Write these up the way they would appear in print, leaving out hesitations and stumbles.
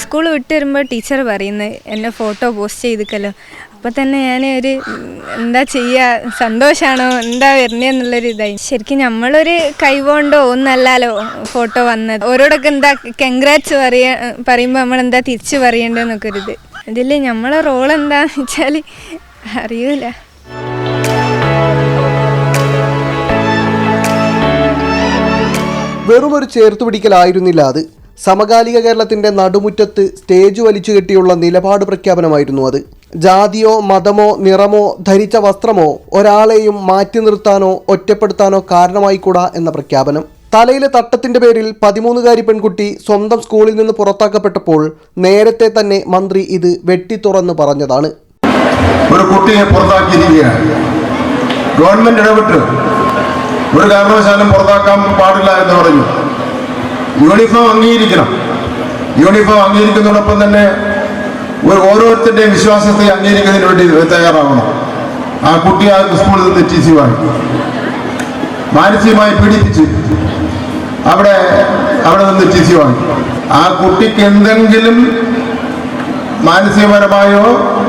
School വിട്ട് വരുമ്പോൾ teacher പറയുന്നത് എന്നെ ഫോട്ടോ പോസ്റ്റ് ചെയ്തിക്കല്ലോ. അപ്പോൾ തന്നെ ഞാൻ എന്താ ചെയ്യുക, സന്തോഷമാണോ എന്താ വരുന്നതെന്നുള്ളൊരു ഇതായി. ശരിക്കും നമ്മളൊരു കൈകൊണ്ടോ ഒന്നല്ലല്ലോ ഫോട്ടോ വന്നത്. ഓരോടൊക്കെ എന്താ കൺഗ്രാറ്റ്സ് പറയുമ്പോൾ നമ്മളെന്താ തിരിച്ച് പറയേണ്ടതെന്നൊക്കെ ഒരിത്. ഇതിൽ നമ്മളെ റോൾ എന്താണെന്ന് വെച്ചാൽ അറിയൂല. വെറുമൊരു ചേർത്തുപിടിക്കലായിരുന്നില്ല അത്. സമകാലിക കേരളത്തിന്റെ നടുമുറ്റത്ത് സ്റ്റേജ് വലിച്ചു കെട്ടിയുള്ള നിലപാട് പ്രഖ്യാപനമായിരുന്നു അത്. ജാതിയോ മതമോ നിറമോ ധരിച്ച വസ്ത്രമോ ഒരാളെയും മാറ്റി നിർത്താനോ ഒറ്റപ്പെടുത്താനോ കാരണമായിക്കൂടാ എന്ന പ്രഖ്യാപനം. തലയിലെ തട്ടത്തിന്റെ പേരിൽ 13-കാരി പെൺകുട്ടി സ്വന്തം സ്കൂളിൽ നിന്ന് പുറത്താക്കപ്പെട്ടപ്പോൾ നേരത്തെ തന്നെ മന്ത്രി ഇത് വെട്ടിത്തുറന്ന് പറഞ്ഞതാണ്. ഒരു കുട്ടിയെ പുറത്താക്കിയിരിക്കുകയാണ്. ഗവൺമെന്റ് ഇടപെട്ട് ഒരു കാരണവശാലും പുറത്താക്കാൻ പാടില്ല എന്ന് പറഞ്ഞു. യൂണിഫോം അംഗീകരിക്കണം. യൂണിഫോം അംഗീകരിക്കുന്നതോടൊപ്പം തന്നെ ഓരോരുത്തരുടെയും വിശ്വാസത്തെ അംഗീകരിക്കുന്നതിന് വേണ്ടി തയ്യാറാവണം. ആ കുട്ടി ആ സ്കൂളിൽ നിന്ന് TC വാങ്ങി മാനസികമായി പീഡിപ്പിച്ച് അവിടെ നിന്ന് TC വാങ്ങി. ആ കുട്ടിക്ക് എന്തെങ്കിലും മാനസികപരമായോ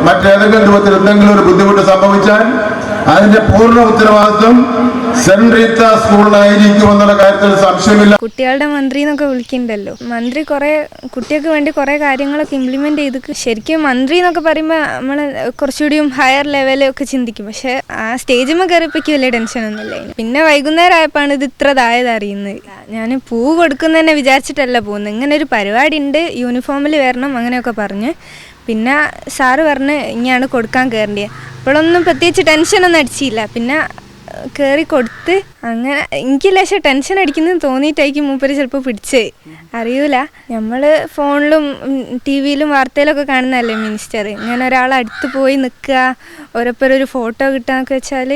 മറ്റേതെങ്കിലും രൂപത്തിൽ എന്തെങ്കിലും ഒരു ബുദ്ധിമുട്ട് സംഭവിച്ചാൽ അതിന്റെ പൂർണ്ണ ഉത്തരവാദിത്വം സെന്റ് റീത്ത സ്കൂളിലായിരിക്കുമെന്നുള്ള കാര്യത്തിൽ സംശയമില്ല. കുട്ടികളുടെ മന്ത്രി എന്നൊക്കെ വിളിക്കുന്നുണ്ടല്ലോ. മന്ത്രി കുട്ടികൾക്ക് വേണ്ടി കുറേ കാര്യങ്ങളൊക്കെ ഇംപ്ലിമെന്റ് ചെയ്ത്. ശരിക്കും മന്ത്രി എന്നൊക്കെ പറയുമ്പോൾ നമ്മൾ കുറച്ചുകൂടിയും ഹയർ ലെവലൊക്കെ ചിന്തിക്കും. പക്ഷെ ആ സ്റ്റേജിൽ കയറിയപ്പോഴേക്ക് വലിയ ടെൻഷനൊന്നുമില്ല. പിന്നെ വൈകുന്നേരം ആയപ്പോഴാണ് ഇത് ഇത്ര ഇതായത് അറിയുന്നത്. ഞാൻ പൂ കൊടുക്കുന്നതന്നെ വിചാരിച്ചിട്ടല്ല പോകുന്നത്. ഇങ്ങനെ ഒരു പരിപാടി ഉണ്ട്, യൂണിഫോമിൽ വരണം അങ്ങനെയൊക്കെ പറഞ്ഞ്. പിന്നെ സാറ് പറഞ്ഞ് ഇങ്ങനെയാണ് കൊടുക്കാൻ കയറേണ്ടത്. അപ്പോഴൊന്നും പ്രത്യേകിച്ച് ടെൻഷനൊന്നും അടിച്ചില്ല. പിന്നെ കയറി കൊടുത്ത് അങ്ങനെ എനിക്ക് ലേശം ടെൻഷൻ അടിക്കുന്നത് തോന്നിയിട്ടായിരിക്കും മൂപ്പര് ചിലപ്പോൾ പിടിച്ചേ അറിയൂല. നമ്മൾ ഫോണിലും TV-യിലും വാർത്തയിലൊക്കെ കാണുന്നതല്ലേ മിനിസ്റ്റർ. ഇങ്ങനെ ഒരാളടുത്ത് പോയി നിൽക്കുക, ഓരോരുത്തരൊരു ഫോട്ടോ കിട്ടുക എന്നൊക്കെ വെച്ചാൽ